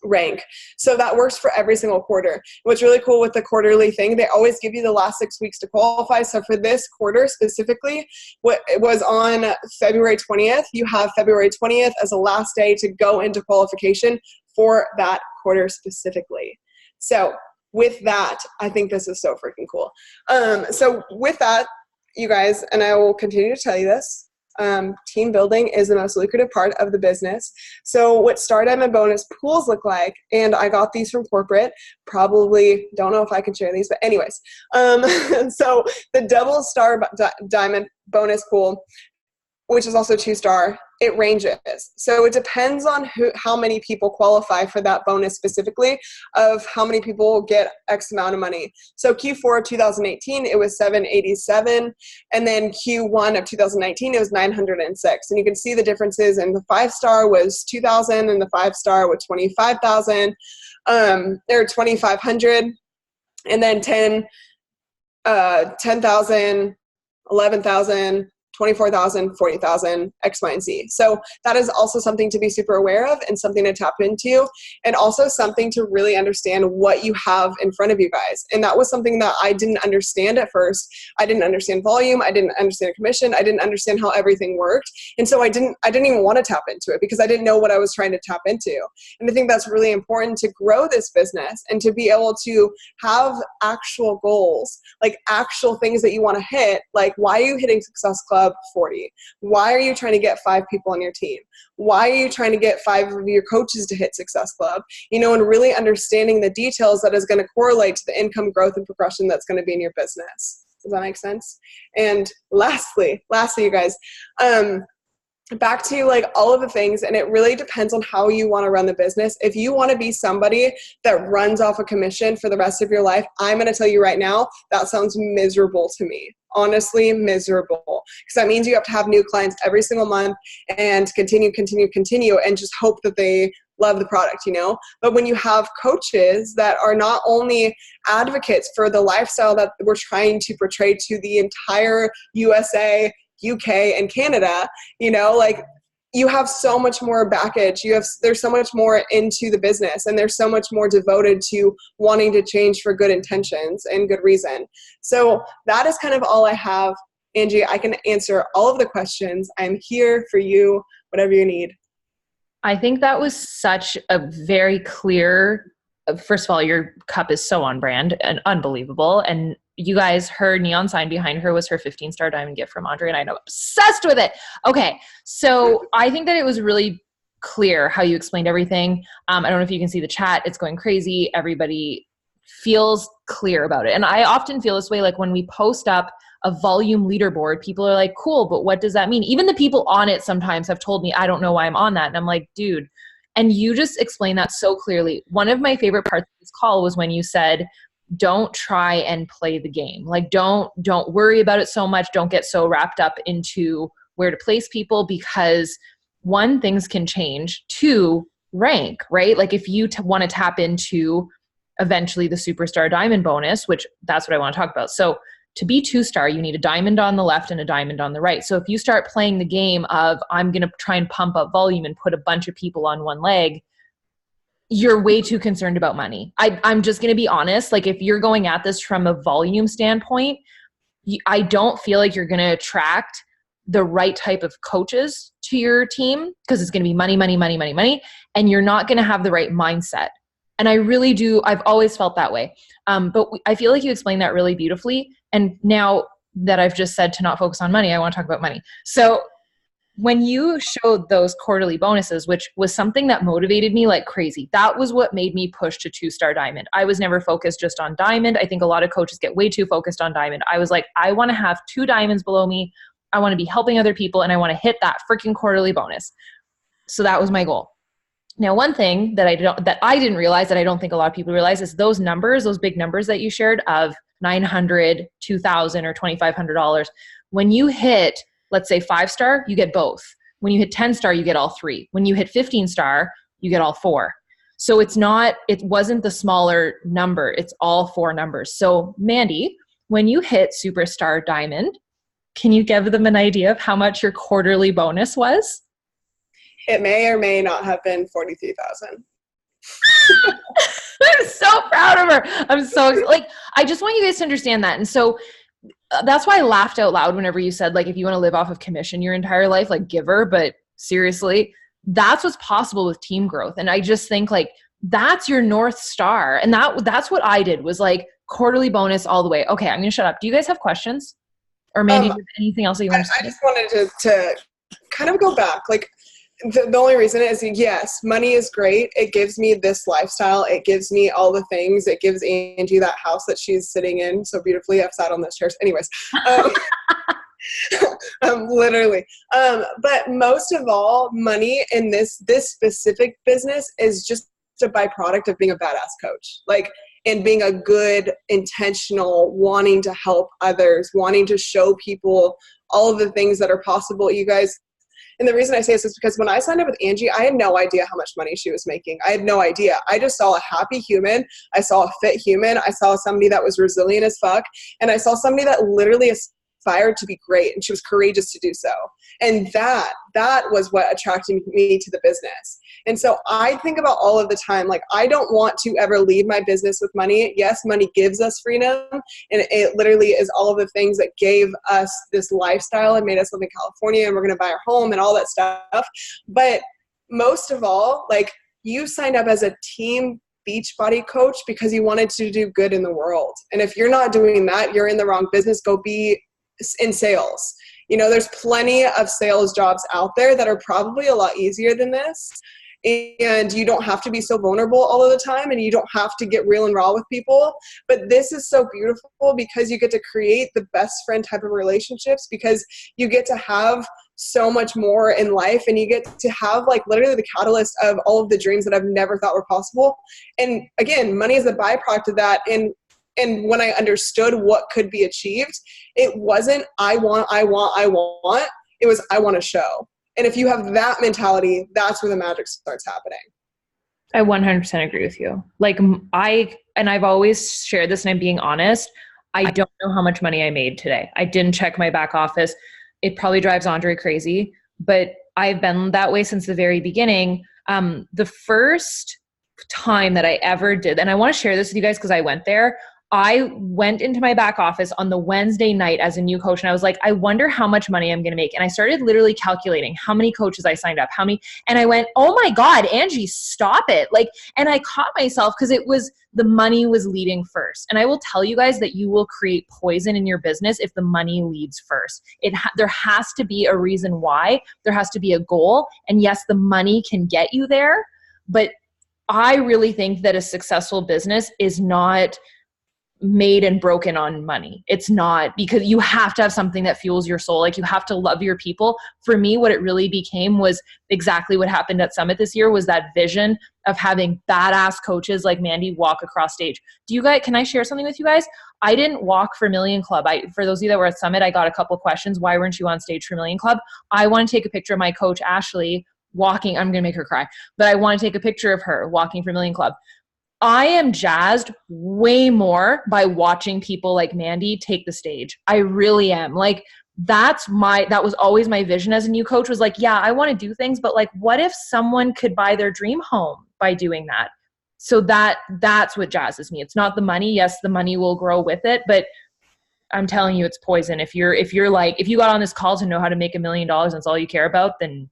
rank. So that works for every single quarter. What's really cool with the quarterly thing, they always give you the last 6 weeks to qualify. So for this quarter specifically, what it was on February 20th, you have February 20th as a last day to go into qualification for that quarter specifically. So with that, I think this is so freaking cool. So with that, you guys, and I will continue to tell you this, team building is the most lucrative part of the business. So what Star Diamond bonus pools look like, and I got these from corporate, probably don't know if I can share these, but anyways. So the double Star Diamond bonus pool, which is also 2-star, it ranges. So it depends on how many people qualify for that bonus specifically, of how many people get X amount of money. So Q4 of 2018, it was 787. And then Q1 of 2019, it was 906. And you can see the differences. And the 5-star was 2,000 and the 5-star was 25,000, or 2,500. And then 10,000, 11,000, 24,000, 40,000, X, Y, and Z. So that is also something to be super aware of and something to tap into, and also something to really understand what you have in front of you guys. And that was something that I didn't understand at first. I didn't understand volume. I didn't understand commission. I didn't understand how everything worked. And so I didn't even want to tap into it because I didn't know what I was trying to tap into. And I think that's really important to grow this business and to be able to have actual goals, like actual things that you want to hit. Like, why are you hitting Success Club 40? Why are you trying to get 5 people on your team? Why are you trying to get 5 of your coaches to hit Success Club? And really understanding the details that is going to correlate to the income growth and progression that's going to be in your business. Does that make sense? And lastly, you guys, back to like all of the things, and it really depends on how you want to run the business. If you want to be somebody that runs off a commission for the rest of your life, I'm going to tell you right now, that sounds miserable to me. Honestly, miserable. Because that means you have to have new clients every single month and continue, and just hope that they love the product, But when you have coaches that are not only advocates for the lifestyle that we're trying to portray to the entire USA, UK, and Canada, like, you have so much more baggage. There's so much more into the business, and there's so much more devoted to wanting to change for good intentions and good reason. So that is kind of all I have. Angie, I can answer all of the questions. I'm here for you, whatever you need. I think that was such a very clear, first of all, your cup is so on brand and unbelievable. And you guys, her neon sign behind her was her 15-star diamond gift from Andre, and I'm obsessed with it. Okay, so I think that it was really clear how you explained everything. I don't know if you can see the chat. It's going crazy. Everybody feels clear about it. And I often feel this way, like when we post up a volume leaderboard, people are like, cool, but what does that mean? Even the people on it sometimes have told me, I don't know why I'm on that. And I'm like, dude, and you just explained that so clearly. One of my favorite parts of this call was when you said, don't try and play the game. Like, don't worry about it so much. Don't get so wrapped up into where to place people, because 1, things can change. 2, rank, right? Like if you want to tap into eventually the superstar diamond bonus, which that's what I want to talk about. So to be 2-star, you need a diamond on the left and a diamond on the right. So if you start playing the game of, I'm going to try and pump up volume and put a bunch of people on one leg, you're way too concerned about money. I'm just going to be honest. Like, if you're going at this from a volume standpoint, I don't feel like you're going to attract the right type of coaches to your team, because it's going to be money, money, money, money, money. And you're not going to have the right mindset. And I really do. I've always felt that way. But I feel like you explained that really beautifully. And now that I've just said to not focus on money, I want to talk about money. So when you showed those quarterly bonuses, which was something that motivated me like crazy, that was what made me push to 2-star diamond. I was never focused just on diamond. I think a lot of coaches get way too focused on diamond. I was like, I want to have 2 diamonds below me. I want to be helping other people, and I want to hit that freaking quarterly bonus. So that was my goal. Now, one thing that I didn't realize, that I don't think a lot of people realize, is those numbers, those big numbers that you shared of $900, $2,000, or $2,500. When you hit, let's say 5-star, you get both. When you hit 10-star, you get all 3. When you hit 15-star, you get all 4. So it wasn't the smaller number, it's all 4 numbers. So Mandie, when you hit superstar diamond, can you give them an idea of how much your quarterly bonus was? It may or may not have been 43,000. I'm so proud of her. I'm so like, I just want you guys to understand that. And so that's why I laughed out loud whenever you said, like, if you want to live off of commission your entire life, like, give her. But seriously, that's what's possible with team growth. And I just think, like, that's your North Star. And that's what I did, was like quarterly bonus all the way. Okay, I'm going to shut up. Do you guys have questions? Or maybe anything else that you want to say? I just wanted to kind of go back. Like, the only reason is, yes, money is great. It gives me this lifestyle. It gives me all the things. It gives Angie that house that she's sitting in so beautifully. I've sat on those chairs. Anyways, literally. But most of all, money in this specific business is just a byproduct of being a badass coach. Like, and being a good, intentional, wanting to help others, wanting to show people all of the things that are possible. You guys, and the reason I say this is because when I signed up with Angie, I had no idea how much money she was making. I had no idea. I just saw a happy human. I saw a fit human. I saw somebody that was resilient as fuck. And I saw somebody that literally aspired to be great, and she was courageous to do so. And that was what attracted me to the business. And so I think about all of the time, like, I don't want to ever leave my business with money. Yes, money gives us freedom, and it literally is all of the things that gave us this lifestyle and made us live in California, and we're going to buy our home and all that stuff. But most of all, like, you signed up as a team Beachbody coach because you wanted to do good in the world. And if you're not doing that, you're in the wrong business. Go be in sales. You know, there's plenty of sales jobs out there that are probably a lot easier than this. And you don't have to be so vulnerable all of the time, and you don't have to get real and raw with people. But this is so beautiful because you get to create the best friend type of relationships, because you get to have so much more in life, and you get to have, like, literally the catalyst of all of the dreams that I've never thought were possible. And again, money is a byproduct of that. And when I understood what could be achieved, it wasn't I want. It was I want to show. And if you have that mentality, that's where the magic starts happening. I 100% agree with you. Like, I've always shared this, and I'm being honest, I don't know how much money I made today. I didn't check my back office. It probably drives Andre crazy, but I've been that way since the very beginning. The first time that I ever did, and I want to share this with you guys because I went there, I went into my back office on the Wednesday night as a new coach, and I was like, I wonder how much money I'm going to make. And I started literally calculating how many coaches I signed up, and I went, oh my God, Angie, stop it. Like, and I caught myself because the money was leading first. And I will tell you guys that you will create poison in your business if the money leads first. There has to be a reason why. There has to be a goal. And yes, the money can get you there, but I really think that a successful business is not made and broken on money. It's not, because you have to have something that fuels your soul. Like, you have to love your people. For me, what it really became was exactly what happened at Summit this year, was that vision of having badass coaches like Mandie walk across stage. Can I share something with you guys? I didn't walk for Million Club. For those of you that were at Summit, I got a couple of questions. Why weren't you on stage for Million Club? I want to take a picture of my coach, Ashley, walking. I'm going to make her cry, but I want to take a picture of her walking for Million Club. I am jazzed way more by watching people like Mandie take the stage. I really am. Like, that was always my vision as a new coach, was like, yeah, I want to do things, but like, what if someone could buy their dream home by doing that? So that's what jazzes me. It's not the money. Yes, the money will grow with it, but I'm telling you, it's poison. If you got on this call to know how to make $1 million and that's all you care about, then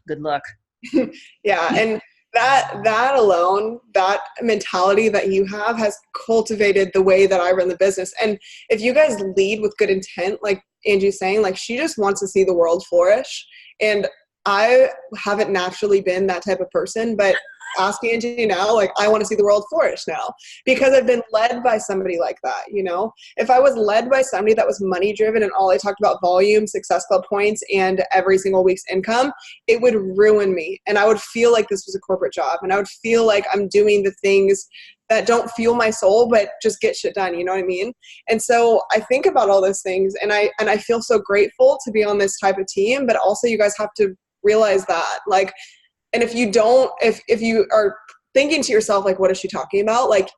good luck. Yeah. And that alone, that mentality that you have has cultivated the way that I run the business. And if you guys lead with good intent, like Angie's saying, like, she just wants to see the world flourish. And I haven't naturally been that type of person, but ask Angie now, like, I want to see the world flourish now because I've been led by somebody like that. You know, if I was led by somebody that was money driven and all I talked about volume, Success Club points, and every single week's income, it would ruin me. And I would feel like this was a corporate job, and I would feel like I'm doing the things that don't fuel my soul, but just get shit done. You know what I mean? And so I think about all those things, and I feel so grateful to be on this type of team, but also you guys have to realize that, like, and if you don't, if you are thinking to yourself, like, what is she talking about? Like,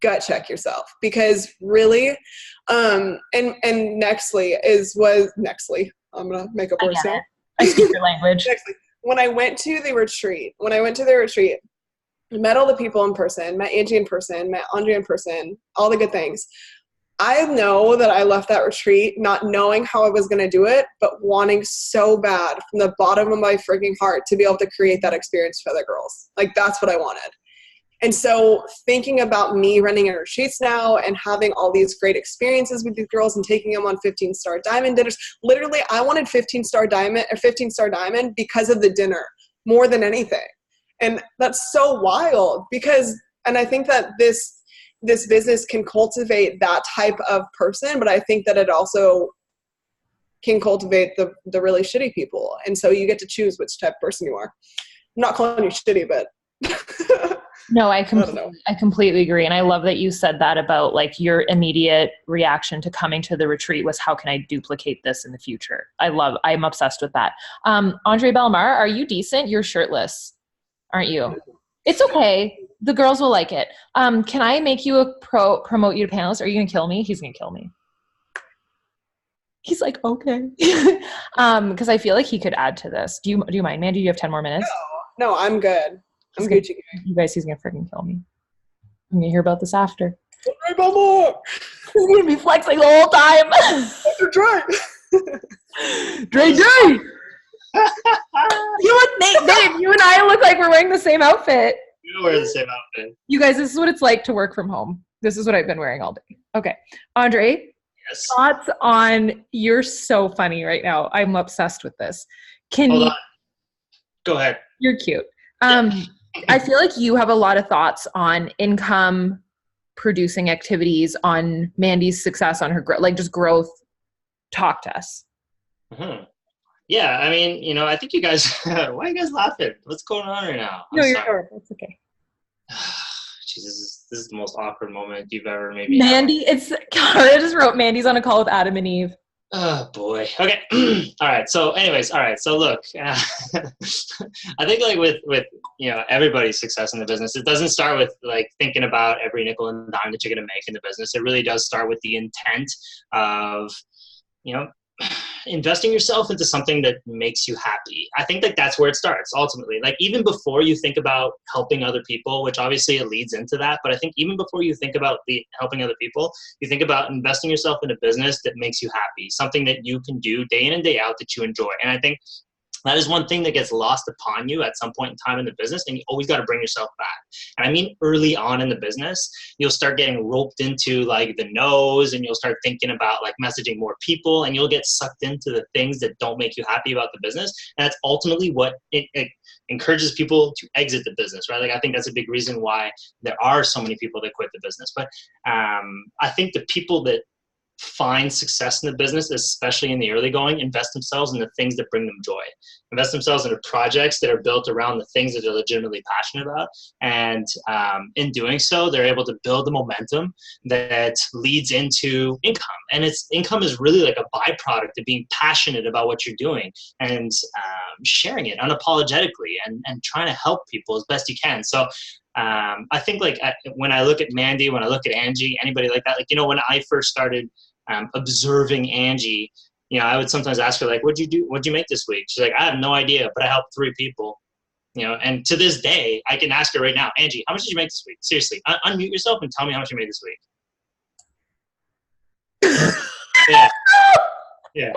gut check yourself, because really, and Nextly Nextly. I'm going to make up words now. I speak your language. Nextly. When I went to the retreat, I met all the people in person, met Angie in person, met Andre in person, all the good things. I know that I left that retreat not knowing how I was going to do it, but wanting so bad from the bottom of my freaking heart to be able to create that experience for other girls. Like, that's what I wanted. And so thinking about me running in retreats now and having all these great experiences with these girls and taking them on 15-star diamond dinners, literally I wanted 15-star diamond because of the dinner more than anything. And that's so wild because, and I think that this business can cultivate that type of person, but I think that it also can cultivate the really shitty people. And so you get to choose which type of person you are. I'm not calling you shitty, but no, I completely agree. And I love that you said that about, like, your immediate reaction to coming to the retreat was, how can I duplicate this in the future? I'm obsessed with that. Andre Belmar, are you decent? You're shirtless, aren't you? It's okay. The girls will like it. Can I make you promote you to panelist? Are you going to kill me? He's going to kill me. He's like, okay. Because I feel like he could add to this. Do you mind, Mandy? Do you have 10 more minutes? No, I'm good. I'm Gucci. You guys, he's going to freaking kill me. I'm going to hear about this after. He's going to be flexing the whole time. Dre. Dave, you and I look like we're wearing the same outfit. You wear the same outfit. You guys, this is what it's like to work from home. This is what I've been wearing all day. Okay. Andre, yes. Thoughts on, you're so funny right now. I'm obsessed with this. Hold on. Go ahead. You're cute. I feel like you have a lot of thoughts on income producing activities, on Mandie's success, on her like just growth. Talk to us. Mm-hmm. Yeah, I mean, I think you guys, why are you guys laughing? What's going on right now? No, you're sorry. It's okay. Jesus, this is the most awkward moment you've ever maybe Mandie, I just wrote Mandie's on a call with Adam and Eve. Oh, boy. Okay. All right. So anyways, all right. So look, I think like with everybody's success in the business, it doesn't start with like thinking about every nickel and dime that you're going to make in the business. It really does start with the intent of, investing yourself into something that makes you happy. I think like that's where it starts ultimately. Like even before you think about helping other people, which obviously it leads into that, but I think even before you think about the helping other people, you think about investing yourself in a business that makes you happy, something that you can do day in and day out that you enjoy. And I think that is one thing that gets lost upon you at some point in time in the business, and you always got to bring yourself back. And I mean, early on in the business, you'll start getting roped into like the no's, and you'll start thinking about like messaging more people, and you'll get sucked into the things that don't make you happy about the business. And that's ultimately what it encourages people to exit the business, right? Like I think that's a big reason why there are so many people that quit the business. But I think the people that find success in the business, especially in the early going, invest themselves in the things that bring them joy, invest themselves into projects that are built around the things that they're legitimately passionate about. And in doing so, they're able to build the momentum that leads into income. And income is really like a byproduct of being passionate about what you're doing and sharing it unapologetically and trying to help people as best you can. So I think like when I look at Mandie, when I look at Angie, anybody like that, like, you know, when I first started observing Angie, you know, I would sometimes ask her like, what'd you do? What'd you make this week? She's like, I have no idea, but I helped 3 people. You know, and to this day, I can ask her right now, Angie, how much did you make this week? Seriously, unmute yourself and tell me how much you made this week. Yeah. Yeah.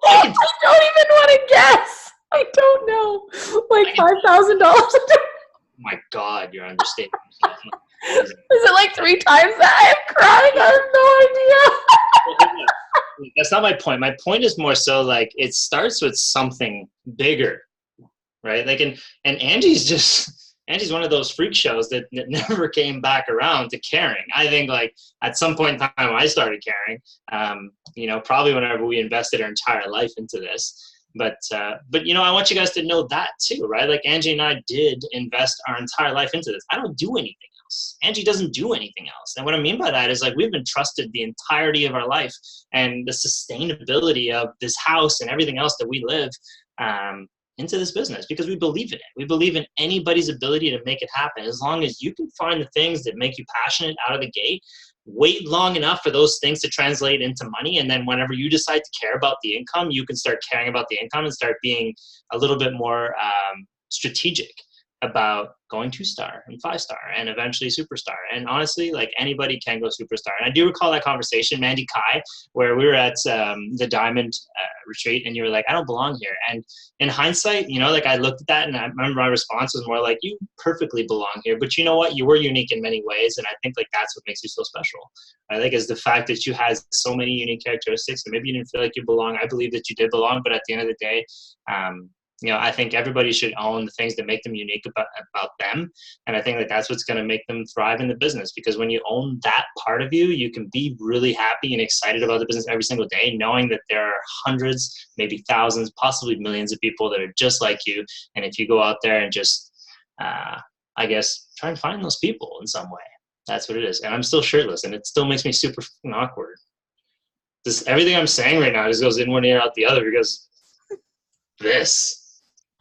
I don't even want to guess. I don't know. Like $5,000. Oh my God, you're understating yourself. Is it like 3 times that? I'm crying. I have no idea. That's not my point. My point is more so like it starts with something bigger, right? Like, and Angie's one of those freak shows that never came back around to caring. I think like at some point in time I started caring, you know, probably whenever we invested our entire life into this. But you know, I want you guys to know that too, right? Like Angie and I did invest our entire life into this. I don't do anything else. Angie doesn't do anything else. And what I mean by that is like we've been trusted the entirety of our life, and the sustainability of this house and everything else that we live into this business because we believe in it. We believe in anybody's ability to make it happen. As long as you can find the things that make you passionate out of the gate, wait long enough for those things to translate into money, and then whenever you decide to care about the income, you can start caring about the income and start being a little bit more strategic about going 2-star and 5-star and eventually superstar. And honestly, like anybody can go superstar. And I do recall that conversation, Mandie Kaii, where we were at the Diamond retreat, and you were like, I don't belong here. And in hindsight, you know, like I looked at that and I remember my response was more like, you perfectly belong here. But you know what? You were unique in many ways. And I think like that's what makes you so special. I think is the fact that you had so many unique characteristics, and maybe you didn't feel like you belong. I believe that you did belong, but at the end of the day, you know, I think everybody should own the things that make them unique about them. And I think that that's what's going to make them thrive in the business, because when you own that part of you, you can be really happy and excited about the business every single day, knowing that there are hundreds, maybe thousands, possibly millions of people that are just like you. And if you go out there and just, I guess, try and find those people in some way, that's what it is. And I'm still shirtless, and it still makes me super awkward. Everything I'm saying right now just goes in one ear out the other because this.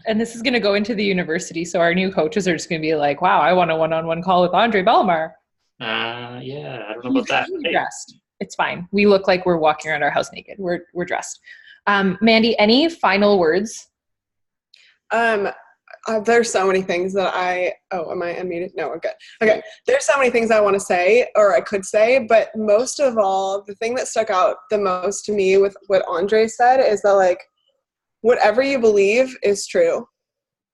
And this is going to go into the university, so our new coaches are just going to be like, wow, I want a one-on-one call with Andre Belmar. Yeah, I don't know about that. Dressed. It's fine. We look like we're walking around our house naked. We're dressed. Mandie, any final words? There's so many things that am I unmuted? No, I'm good. Okay. There's so many things I want to say, or I could say, but most of all, the thing that stuck out the most to me with what Andre said is that like, whatever you believe is true.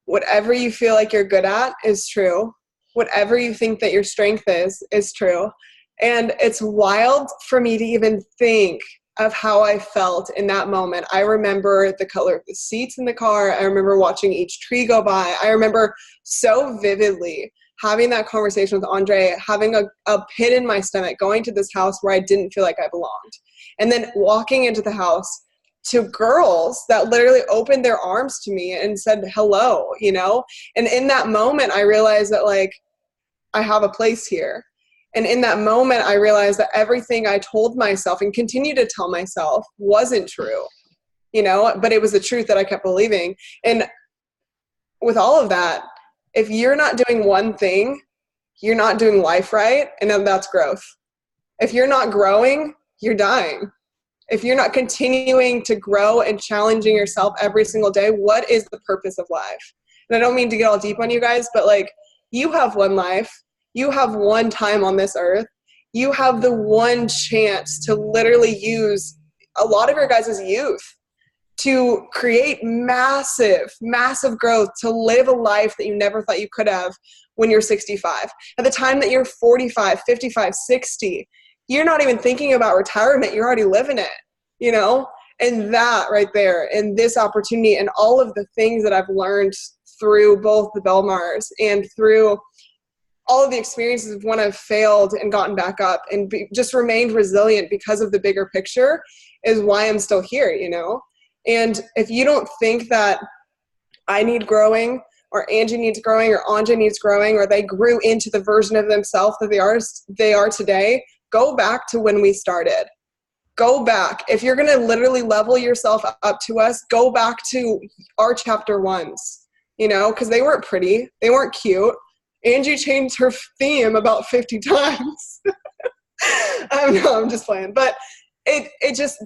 Whatever you feel like you're good at is true. Whatever you think that your strength is true. And it's wild for me to even think of how I felt in that moment. I remember the color of the seats in the car. I remember watching each tree go by. I remember so vividly having that conversation with Andre, having a pit in my stomach, going to this house where I didn't feel like I belonged. And then walking into the house to girls that literally opened their arms to me and said hello, you know? And in that moment, I realized that like, I have a place here. And in that moment, I realized that everything I told myself and continue to tell myself wasn't true, you know, but it was the truth that I kept believing. And with all of that, if you're not doing one thing, you're not doing life right. And then that's growth. If you're not growing, you're dying. If you're not continuing to grow and challenging yourself every single day, what is the purpose of life? And I don't mean to get all deep on you guys, but like, you have one life. You have one time on this earth. You have the one chance to literally use a lot of your guys' youth to create massive, massive growth, to live a life that you never thought you could have when you're 65. At the time that you're 45, 55, 60, you're not even thinking about retirement. You're already living it, you know? And that right there, and this opportunity and all of the things that I've learned through both the Belmars and through all of the experiences of when I've failed and gotten back up and just remained resilient because of the bigger picture is why I'm still here, you know? And if you don't think that I need growing, or Angie needs growing, or Andre needs growing, or they grew into the version of themselves that they are today, go back to when we started. Go back. If you're going to literally level yourself up to us, go back to our chapter ones, you know, because they weren't pretty. They weren't cute. Angie changed her theme about 50 times. No, I'm just playing. But it just,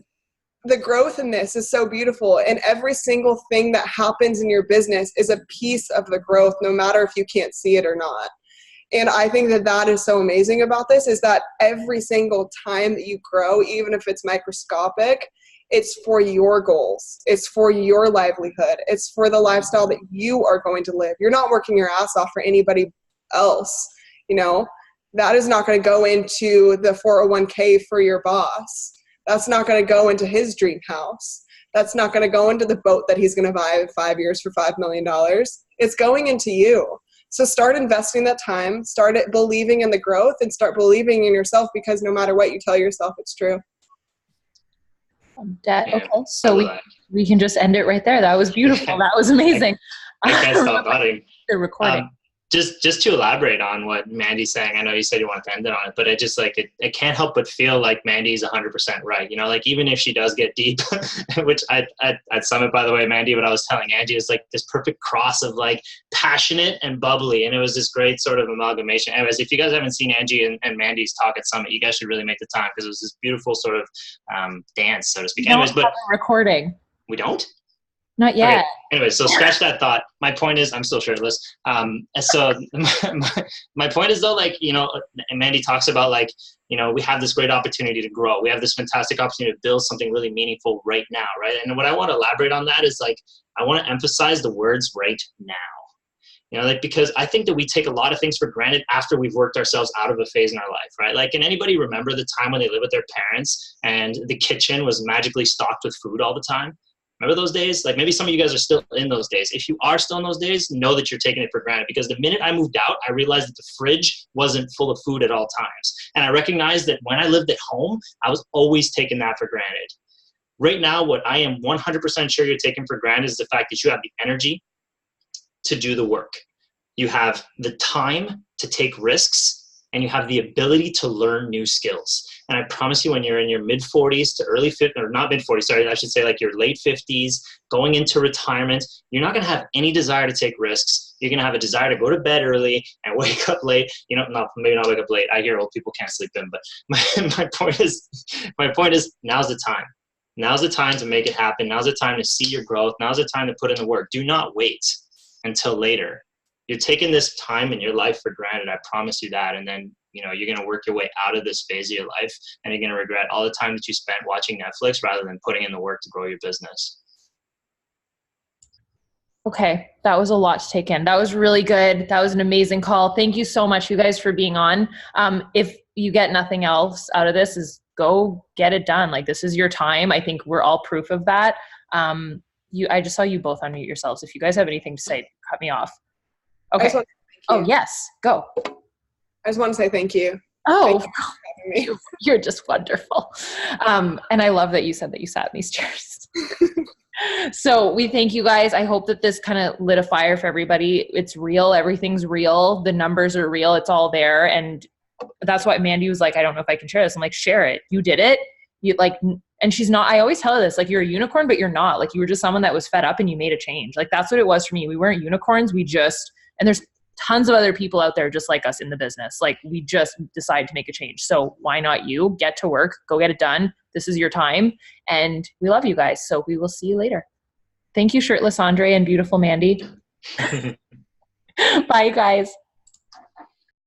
the growth in this is so beautiful. And every single thing that happens in your business is a piece of the growth, no matter if you can't see it or not. And I think that that is so amazing about this, is that every single time that you grow, even if it's microscopic, it's for your goals. It's for your livelihood. It's for the lifestyle that you are going to live. You're not working your ass off for anybody else. You know, that is not going to go into the 401k for your boss. That's not going to go into his dream house. That's not going to go into the boat that he's going to buy in 5 years for $5 million. It's going into you. So start investing that time, start believing in the growth, and start believing in yourself, because no matter what you tell yourself, it's true. Okay, so we can just end it right there. That was beautiful. That was amazing. I can't stop nodding. They're recording. Just to elaborate on what Mandie's saying, I know you said you wanted to end it on it, but I just like it can't help but feel like Mandie's 100% right. You know, like even if she does get deep, which at Summit, by the way, Mandie, what I was telling Angie is like this perfect cross of like passionate and bubbly. And it was this great sort of amalgamation. Anyways, if you guys haven't seen Angie and Mandie's talk at Summit, you guys should really make the time, because it was this beautiful sort of dance, so to speak. Anyways, but recording. We don't? Not yet. Okay. Anyway, so scratch that thought. My point is, I'm still shirtless. So my point is though, like, you know, and Mandie talks about like, you know, we have this great opportunity to grow. We have this fantastic opportunity to build something really meaningful right now, right? And what I want to elaborate on that is like, I want to emphasize the words right now. You know, like, because I think that we take a lot of things for granted after we've worked ourselves out of a phase in our life, right? Like, can anybody remember the time when they lived with their parents and the kitchen was magically stocked with food all the time? Remember those days? Like maybe some of you guys are still in those days. If you are still in those days, know that you're taking it for granted, because the minute I moved out, I realized that the fridge wasn't full of food at all times. And I recognized that when I lived at home, I was always taking that for granted. Right now, what I am 100% sure you're taking for granted is the fact that you have the energy to do the work. You have the time to take risks, and you have the ability to learn new skills. And I promise you, when you're in your mid 40s to early 50s, or not mid 40s, sorry, I should say like your late 50s, going into retirement, you're not gonna have any desire to take risks. You're gonna have a desire to go to bed early and wake up late. You know, no, maybe not wake up late. I hear old people can't sleep in, but my point is now's the time. Now's the time to make it happen. Now's the time to see your growth. Now's the time to put in the work. Do not wait until later. You're taking this time in your life for granted. I promise you that. And then, you know, you're going to work your way out of this phase of your life, and you're going to regret all the time that you spent watching Netflix rather than putting in the work to grow your business. Okay. That was a lot to take in. That was really good. That was an amazing call. Thank you so much, you guys, for being on. If you get nothing else out of this, is go get it done. Like, this is your time. I think we're all proof of that. I just saw you both unmute yourselves. If you guys have anything to say, cut me off. Okay. Oh, yes. Go. I just want to say thank you. Oh, thank you. You're just wonderful. And I love that you said that you sat in these chairs. So we thank you guys. I hope that this kind of lit a fire for everybody. It's real. Everything's real. The numbers are real. It's all there. And that's why Mandie was like, I don't know if I can share this. I'm like, share it. You did it. You like, and she's not, I always tell her this, like, you're a unicorn, but you're not. Like, you were just someone that was fed up and you made a change. Like, that's what it was for me. We weren't unicorns. And there's tons of other people out there just like us in the business. Like, we just decided to make a change. So why not you? Get to work, go get it done. This is your time. And we love you guys. So we will see you later. Thank you, shirtless Andre and beautiful Mandie. Bye, guys.